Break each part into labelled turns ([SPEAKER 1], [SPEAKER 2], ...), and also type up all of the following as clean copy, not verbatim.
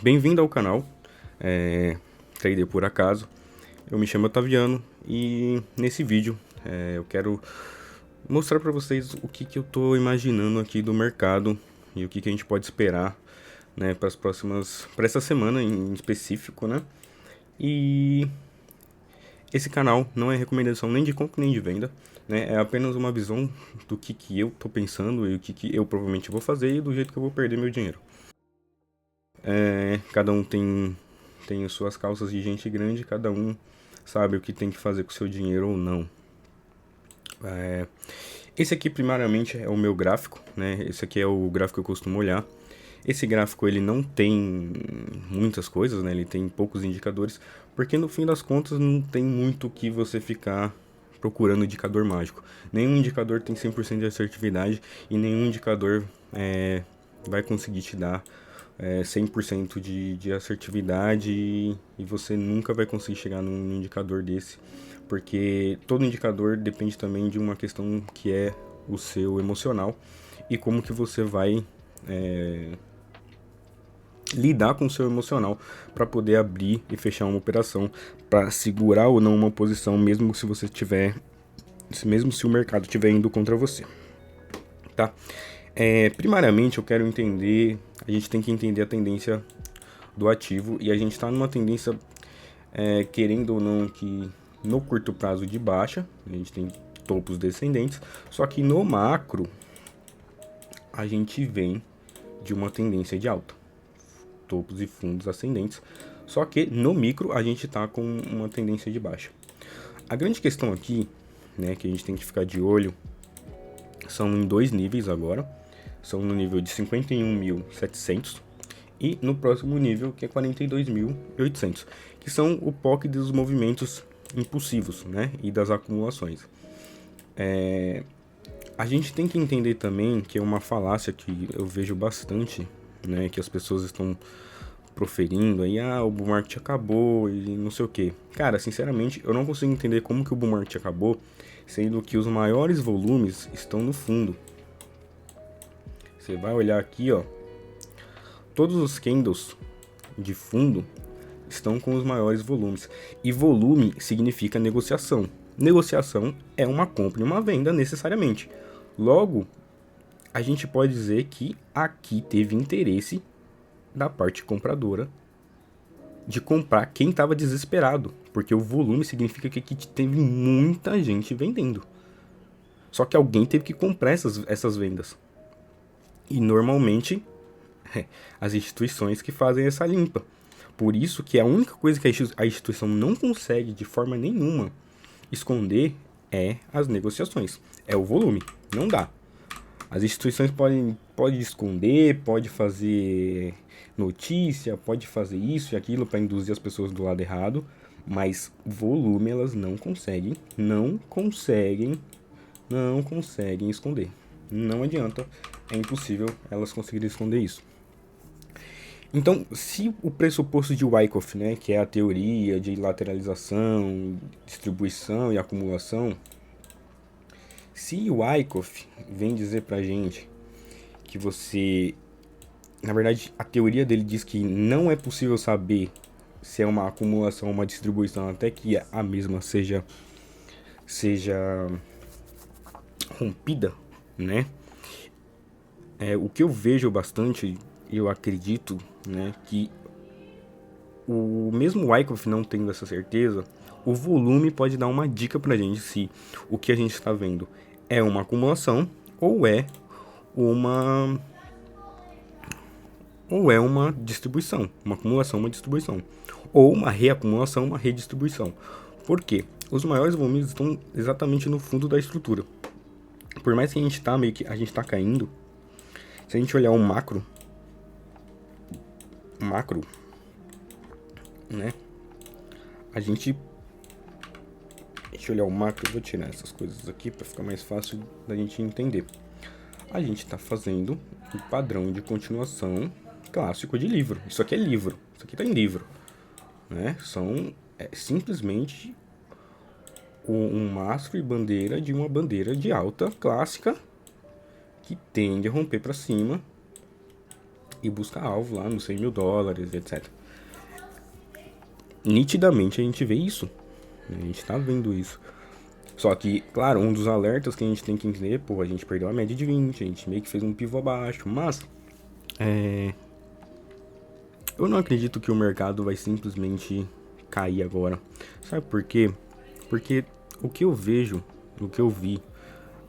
[SPEAKER 1] Bem-vindo ao canal Trader por Acaso. Eu me chamo Otaviano e nesse vídeo eu quero mostrar para vocês o que eu tô imaginando aqui do mercado e o que a gente pode esperar, né, para essa semana em específico, né? E esse canal não é recomendação nem de compra nem de venda, né? É apenas uma visão do que eu tô pensando e o que eu provavelmente vou fazer e do jeito que eu vou perder meu dinheiro. Cada um tem as suas calças de gente grande, cada um sabe o que tem que fazer com o seu dinheiro ou não. Esse aqui primariamente é o meu gráfico, né? Esse aqui é o gráfico que eu costumo olhar. Esse gráfico ele não tem muitas coisas, né? Ele tem poucos indicadores, porque no fim das contas não tem muito que você ficar procurando indicador mágico. Nenhum indicador tem 100% de assertividade e nenhum indicador vai conseguir te dar 100% de assertividade e você nunca vai conseguir chegar num indicador desse, porque todo indicador depende também de uma questão que é o seu emocional e como que você vai lidar com o seu emocional para poder abrir e fechar uma operação, para segurar ou não uma posição, mesmo se você tiver, mesmo se o mercado estiver indo contra você, tá? Primariamente eu quero entender, a gente tem que entender a tendência do ativo e a gente está numa tendência, querendo ou não, que no curto prazo de baixa, a gente tem topos descendentes, só que no macro a gente vem de uma tendência de alta, topos e fundos ascendentes, só que no micro a gente está com uma tendência de baixa. A grande questão aqui, né, que a gente tem que ficar de olho, são em dois níveis agora, são no nível de 51.700 e no próximo nível, que é 42.800, que são o POC dos movimentos impulsivos, né, e das acumulações. A gente tem que entender também que é uma falácia que eu vejo bastante, né, que as pessoas estão proferindo aí, o bull market acabou e não sei o que. Cara, sinceramente, eu não consigo entender como que o bull market acabou, sendo que os maiores volumes estão no fundo. Você vai olhar aqui, ó, todos os candles de fundo estão com os maiores volumes. E volume significa negociação. Negociação é uma compra e uma venda necessariamente. Logo, a gente pode dizer que aqui teve interesse da parte compradora de comprar quem estava desesperado, porque o volume significa que aqui teve muita gente vendendo. Só que alguém teve que comprar essas vendas. E normalmente as instituições que fazem essa limpa. Por isso que a única coisa que a instituição não consegue de forma nenhuma esconder é as negociações, é o volume, não dá. As instituições podem esconder, pode fazer notícia, pode fazer isso e aquilo para induzir as pessoas do lado errado, mas volume elas não conseguem esconder. Não adianta, é impossível elas conseguirem esconder isso. Então, se o pressuposto de Wyckoff, né, que é a teoria de lateralização, distribuição e acumulação, se o Wyckoff vem dizer pra gente que você, na verdade, a teoria dele diz que não é possível saber se é uma acumulação ou uma distribuição até que a mesma seja rompida, né? O que eu vejo bastante, eu acredito, né, que o mesmo Wyckoff não tendo essa certeza, o volume pode dar uma dica pra gente se o que a gente está vendo é uma acumulação ou é uma distribuição, uma acumulação, uma distribuição, ou uma reacumulação, uma redistribuição. Por quê? Os maiores volumes estão exatamente no fundo da estrutura. Por mais que a gente a gente tá caindo, se a gente olhar um macro, né? Deixa eu olhar o macro, eu vou tirar essas coisas aqui para ficar mais fácil da gente entender. A gente está fazendo um padrão de continuação clássico de livro. Isso aqui é livro, isso aqui tá em livro, né? São simplesmente um mastro e bandeira de uma bandeira de alta clássica que tende a romper para cima e busca alvo lá nos 100 mil dólares, etc. Nitidamente a gente vê isso, né? A gente tá vendo isso. Só que, claro, um dos alertas que a gente tem que entender, pô, a gente perdeu a média de 20, a gente meio que fez um pivô abaixo, mas eu não acredito que o mercado vai simplesmente cair agora. Sabe por quê? Porque o que eu vejo, o que eu vi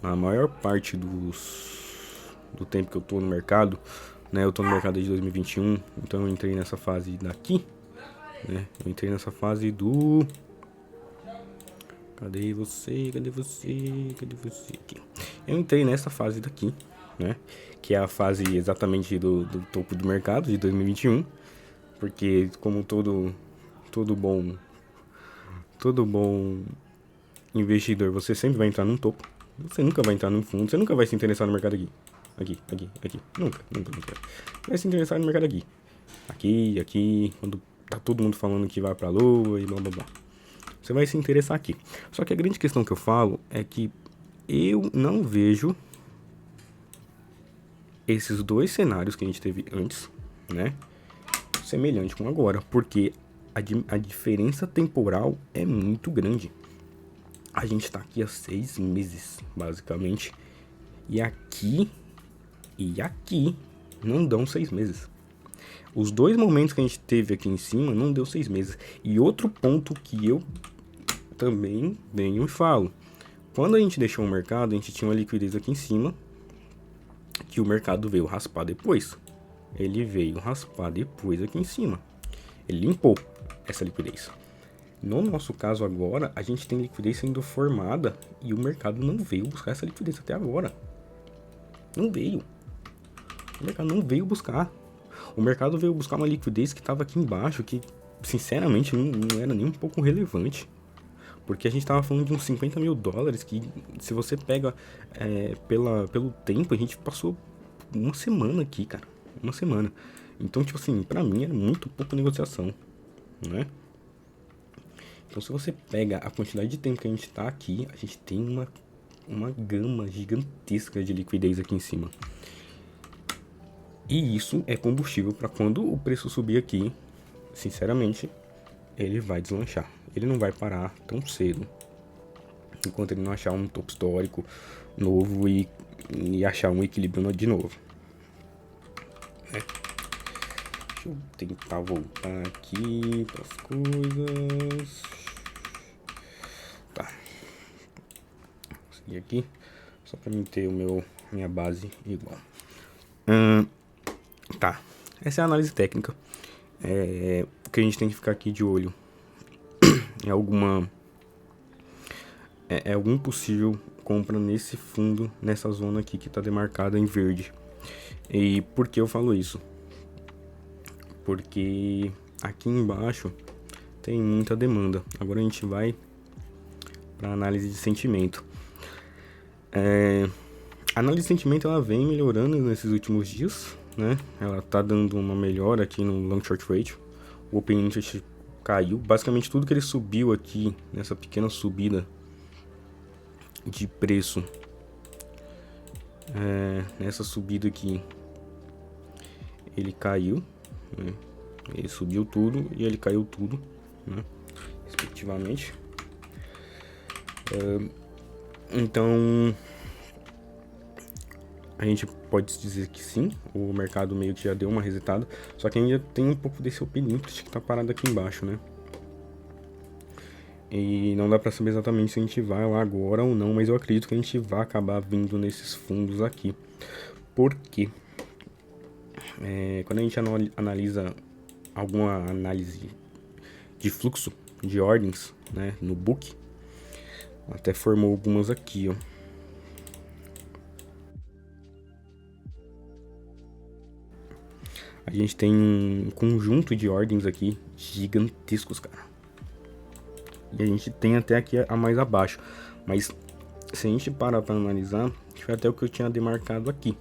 [SPEAKER 1] na maior parte do tempo que eu tô no mercado, né? Eu tô no mercado desde 2021, então eu entrei nessa fase daqui, né? Eu entrei nessa fase do... Cadê você? Cadê você? Cadê você? Aqui. Eu entrei nessa fase daqui, né? Que é a fase exatamente do topo do mercado de 2021. Porque como todo bom investidor, você sempre vai entrar num topo. Você nunca vai entrar num fundo, você nunca vai se interessar no mercado aqui. Aqui. Nunca. Vai se interessar no mercado aqui. Aqui, quando tá todo mundo falando que vai pra lua e blá blá blá. Você vai se interessar aqui. Só que a grande questão que eu falo é que eu não vejo esses dois cenários que a gente teve antes, né? Semelhante com agora. Porque a diferença temporal é muito grande. A gente tá aqui há 6 meses, basicamente. E aqui não dão 6 meses. Os dois momentos que a gente teve aqui em cima não deu 6 meses. E outro ponto que eu também venho e falo. Quando a gente deixou o mercado, a gente tinha uma liquidez aqui em cima, que o mercado veio raspar depois. Ele veio raspar depois aqui em cima. Ele limpou essa liquidez. No nosso caso agora, a gente tem liquidez sendo formada e o mercado não veio buscar essa liquidez até agora. Não veio. O mercado não veio buscar. O mercado veio buscar uma liquidez que estava aqui embaixo, que sinceramente não era nem um pouco relevante. Porque a gente estava falando de uns 50 mil dólares que, se você pega pelo tempo, a gente passou uma semana aqui, cara. Uma semana. Então, tipo assim, pra mim era muito pouca negociação, né? Então, se você pega a quantidade de tempo que a gente tá aqui, a gente tem uma gama gigantesca de liquidez aqui em cima. E isso é combustível para quando o preço subir aqui, sinceramente, ele vai deslanchar. Ele não vai parar tão cedo, enquanto ele não achar um topo histórico novo e achar um equilíbrio de novo. Deixa eu tentar voltar aqui para as coisas. Tá. Vou seguir aqui, só para manter minha base igual. Tá. Essa é a análise técnica. O que a gente tem que ficar aqui de olho é algum possível compra nesse fundo, nessa zona aqui que está demarcada em verde. E por que eu falo isso? Porque aqui embaixo tem muita demanda. Agora a gente vai para análise de sentimento. A análise de sentimento ela vem melhorando nesses últimos dias, né? Ela tá dando uma melhora aqui no long short ratio. O open interest caiu. Basicamente tudo que ele subiu aqui nessa pequena subida de preço, nessa subida aqui, ele caiu, né? Ele subiu tudo e ele caiu tudo, né? Respectivamente. Então a gente pode dizer que sim, o mercado meio que já deu uma resetada, só que ainda tem um pouco desse open interest que tá parado aqui embaixo, né? E não dá pra saber exatamente se a gente vai lá agora ou não, mas eu acredito que a gente vai acabar vindo nesses fundos aqui. Por quê? Quando a gente analisa alguma análise de fluxo de ordens, né, no book, até formou algumas aqui, ó. A gente tem um conjunto de ordens aqui gigantescos, cara. E a gente tem até aqui a mais abaixo. Mas se a gente parar para analisar, foi até o que eu tinha demarcado aqui.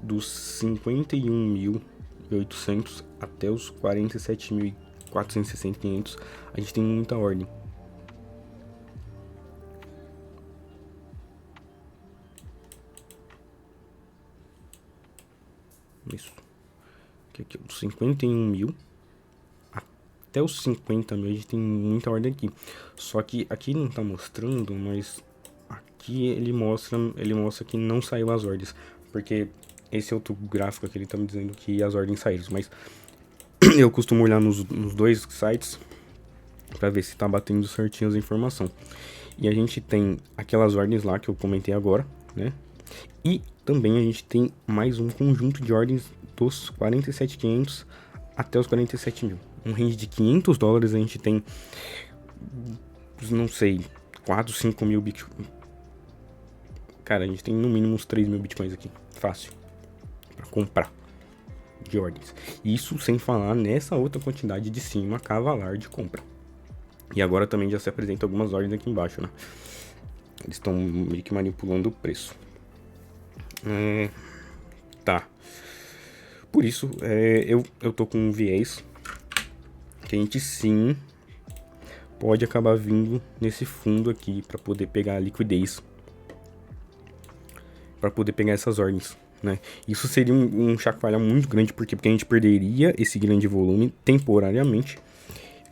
[SPEAKER 1] Dos 51.800 até os 47.460, a gente tem muita ordem. Isso. 51 mil até os 50 mil. A gente tem muita ordem aqui. Só que aqui não tá mostrando, mas aqui ele mostra que não saiu as ordens. Porque esse é outro gráfico aqui, ele tá me dizendo que as ordens saíram. Mas eu costumo olhar nos dois sites para ver se tá batendo certinho as informações. E a gente tem aquelas ordens lá que eu comentei agora, né? E também a gente tem mais um conjunto de ordens dos 47.500 até os 47 mil. Um range de $500 a gente tem, não sei, 4, 5 mil bitcoins. Cara, a gente tem no mínimo uns 3 mil bitcoins aqui, fácil, para comprar de ordens. Isso sem falar nessa outra quantidade de cima cavalar de compra. E agora também já se apresentam algumas ordens aqui embaixo, né? Eles estão meio que manipulando o preço. Tá. Por isso, eu tô com um viés que a gente sim pode acabar vindo nesse fundo aqui para poder pegar a liquidez, para poder pegar essas ordens, né? Isso seria um chacoalhar muito grande, porque a gente perderia esse grande volume temporariamente.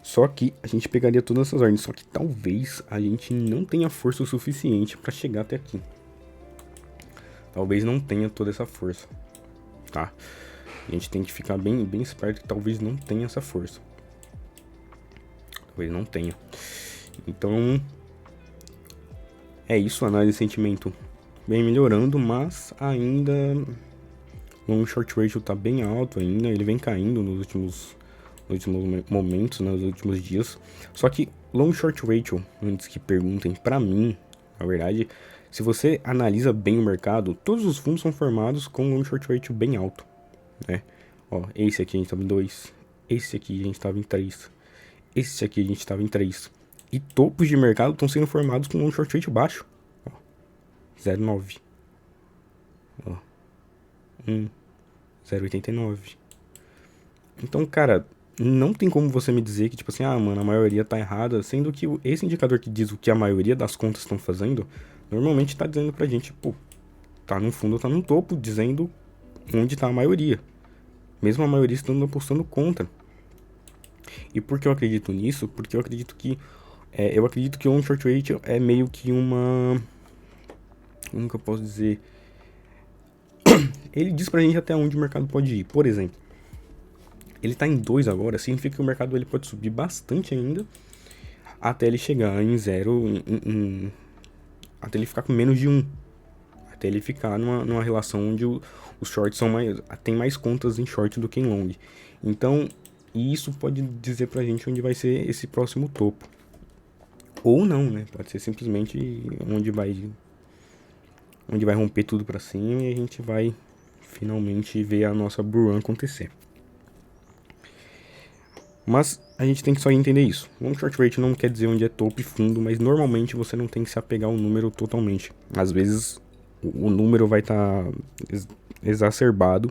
[SPEAKER 1] Só que a gente pegaria todas essas ordens, só que talvez a gente não tenha força o suficiente para chegar até aqui. Talvez não tenha toda essa força, tá? A gente tem que ficar bem esperto que talvez não tenha essa força. Talvez não tenha. Então, é isso, a análise de sentimento vem melhorando, mas ainda o short ratio tá bem alto ainda, ele vem caindo nos últimos momentos, nos últimos dias. Só que long short ratio, antes que perguntem pra mim, na verdade, se você analisa bem o mercado, todos os fundos são formados com long short ratio bem alto, né? Ó, esse aqui a gente tava em 2, esse aqui a gente tava em 3, esse aqui a gente tava em 3. E topos de mercado estão sendo formados com long short ratio baixo. Ó, 0,9. Ó, 0,89. Então, cara, não tem como você me dizer que, tipo assim, mano, a maioria tá errada, sendo que esse indicador que diz o que a maioria das contas estão fazendo, normalmente tá dizendo pra gente, pô, tá no fundo, tá no topo, dizendo onde tá a maioria. Mesmo a maioria estando apostando contra. E por que eu acredito nisso? Porque eu acredito que o long short ratio é meio que uma... Como que eu posso dizer? Ele diz pra gente até onde o mercado pode ir. Por exemplo, ele tá em 2 agora, significa que o mercado ele pode subir bastante ainda até ele chegar em 0, até ele ficar com menos de 1. Até ele ficar numa relação onde os shorts tem mais contas em short do que em long. Então, isso pode dizer pra gente onde vai ser esse próximo topo. Ou não, né? Pode ser simplesmente onde vai romper tudo pra cima e a gente vai finalmente ver a nossa bull run acontecer. Mas a gente tem que só entender isso. Long short ratio não quer dizer onde é topo e fundo, mas normalmente você não tem que se apegar ao número totalmente. Às vezes o número vai estar exacerbado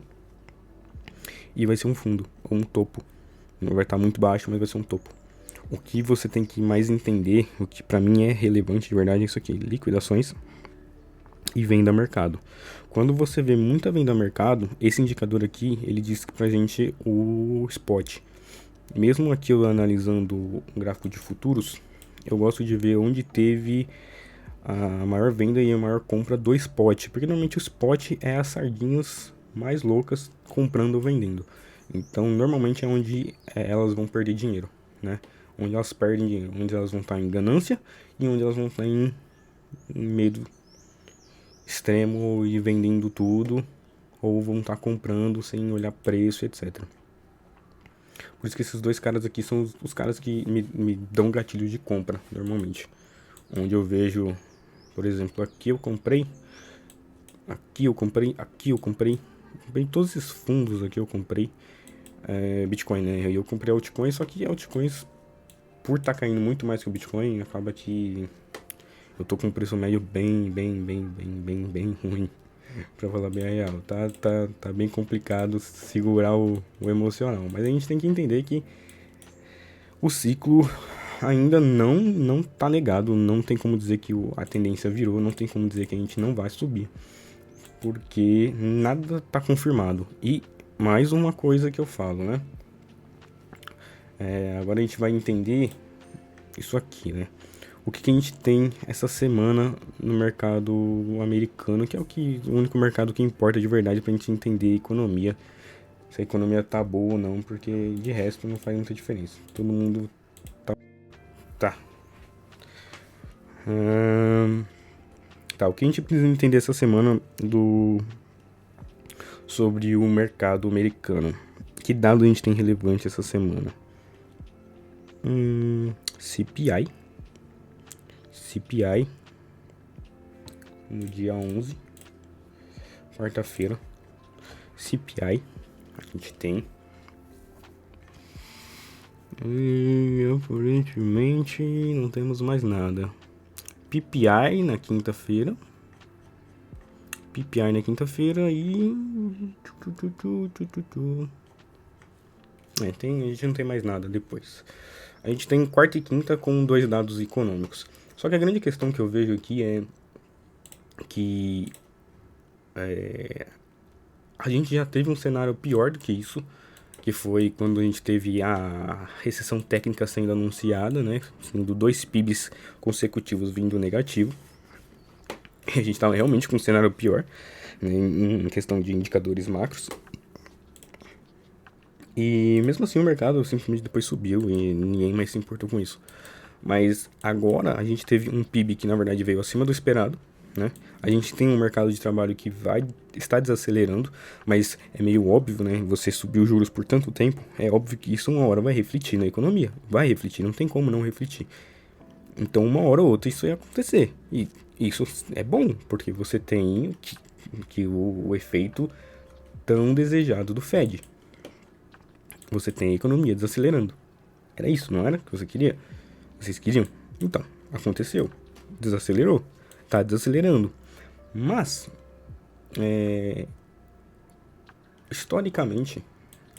[SPEAKER 1] e vai ser um fundo ou um topo. Não vai estar muito baixo, mas vai ser um topo. O que você tem que mais entender, o que pra mim é relevante de verdade, é isso aqui: liquidações e venda a mercado. Quando você vê muita venda a mercado, esse indicador aqui, ele diz pra gente o spot. Mesmo aqui eu analisando o gráfico de futuros, eu gosto de ver onde teve a maior venda e a maior compra do spot, porque normalmente o spot é as sardinhas mais loucas comprando ou vendendo. Então normalmente é onde elas vão perder dinheiro, né? Onde elas perdem dinheiro, onde elas vão estar em ganância e onde elas vão estar em medo extremo e vendendo tudo, ou vão estar comprando sem olhar preço, etc. Por isso que esses dois caras aqui são os caras que me dão gatilho de compra, normalmente. Onde eu vejo, por exemplo, aqui eu comprei, comprei todos esses fundos aqui eu comprei Bitcoin, né? Eu comprei altcoins, só que altcoins, por estar caindo muito mais que o Bitcoin, acaba que eu tô com um preço médio bem ruim. Pra falar bem a real, tá bem complicado segurar o emocional. Mas a gente tem que entender que o ciclo ainda não tá negado. Não tem como dizer que a tendência virou. Não tem como dizer que a gente não vai subir, porque nada tá confirmado. E mais uma coisa que eu falo, né? Agora a gente vai entender isso aqui, né? O que a gente tem essa semana no mercado americano, que é o único mercado que importa de verdade pra gente entender a economia. Se a economia tá boa ou não, porque de resto não faz muita diferença. Todo mundo tá. O que a gente precisa entender essa semana sobre o mercado americano? Que dado a gente tem relevante essa semana? CPI no dia 11, quarta-feira. CPI a gente tem. E aparentemente não temos mais nada. PPI na quinta-feira. E a gente não tem mais nada depois. A gente tem quarta e quinta com 2 dados econômicos. Só que a grande questão que eu vejo aqui é que a gente já teve um cenário pior do que isso, que foi quando a gente teve a recessão técnica sendo anunciada, né, sendo 2 PIBs consecutivos vindo negativo. A gente estava realmente com um cenário pior, né, em questão de indicadores macros. E mesmo assim o mercado simplesmente depois subiu e ninguém mais se importou com isso. Mas agora a gente teve um PIB que na verdade veio acima do esperado, né? A gente tem um mercado de trabalho que está desacelerando, mas é meio óbvio, né? Você subiu os juros por tanto tempo, é óbvio que isso uma hora vai refletir na economia. Vai refletir, não tem como não refletir. Então uma hora ou outra isso ia acontecer. E isso é bom, porque você tem o efeito tão desejado do Fed. Você tem a economia desacelerando. Era isso, não era que você queria? Vocês queriam? Então, aconteceu. Desacelerou. Tá desacelerando. Mas, historicamente,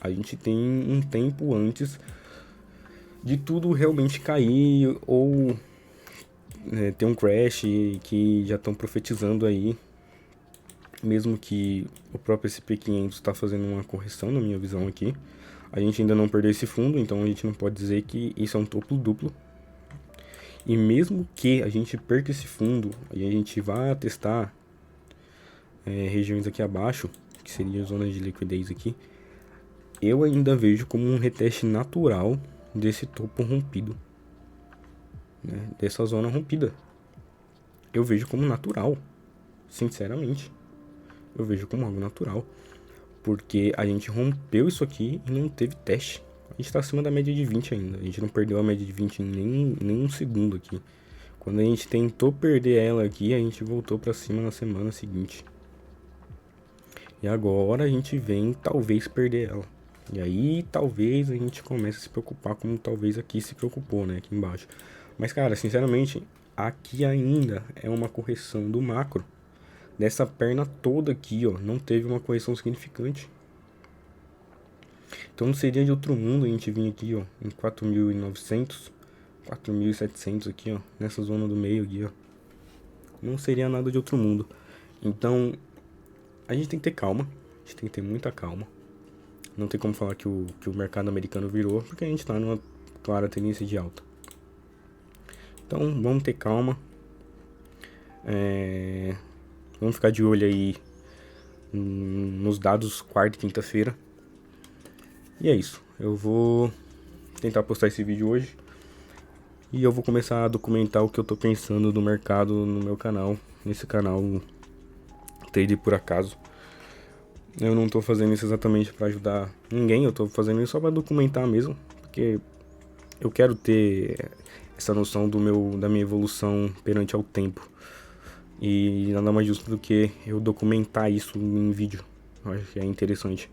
[SPEAKER 1] a gente tem um tempo antes de tudo realmente cair ou ter um crash que já estão profetizando aí. Mesmo que o próprio SP500 está fazendo uma correção, na minha visão aqui. A gente ainda não perdeu esse fundo, então a gente não pode dizer que isso é um topo duplo. E mesmo que a gente perca esse fundo e a gente vá testar regiões aqui abaixo, que seria a zona de liquidez aqui, eu ainda vejo como um reteste natural desse topo rompido, né? Dessa zona rompida. Eu vejo como natural, sinceramente. Eu vejo como algo natural. Porque a gente rompeu isso aqui e não teve teste. A gente tá acima da média de 20 ainda. A gente não perdeu a média de 20 nem um segundo aqui. Quando a gente tentou perder ela aqui, a gente voltou pra cima na semana seguinte. E agora a gente vem talvez perder ela. E aí talvez a gente comece a se preocupar como talvez aqui se preocupou, né? Aqui embaixo. Mas cara, sinceramente, aqui ainda é uma correção do macro. Dessa perna toda aqui, ó, não teve uma correção significante. Então não seria de outro mundo a gente vir aqui, ó, em 4.900, 4.700 aqui, ó, nessa zona do meio aqui, ó. Não seria nada de outro mundo. Então, a gente tem que ter calma, a gente tem que ter muita calma. Não tem como falar que o mercado americano virou, porque a gente tá numa clara tendência de alta. Então, vamos ter calma. Vamos ficar de olho aí nos dados quarta e quinta-feira. E é isso. Eu vou tentar postar esse vídeo hoje. E eu vou começar a documentar o que eu tô pensando do mercado no meu canal. Nesse canal Trade por Acaso. Eu não tô fazendo isso exatamente para ajudar ninguém. Eu tô fazendo isso só para documentar mesmo. Porque eu quero ter essa noção da minha evolução perante ao tempo. E nada mais justo do que eu documentar isso em vídeo. Eu acho que é interessante.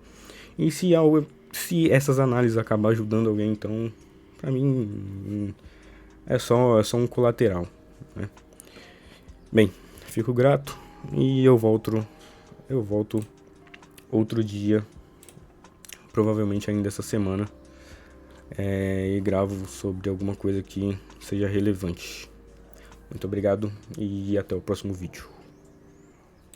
[SPEAKER 1] E se essas análises acabar ajudando alguém, então, pra mim, é só um colateral, né? Bem, fico grato e eu volto outro dia, provavelmente ainda essa semana, e gravo sobre alguma coisa que seja relevante. Muito obrigado e até o próximo vídeo.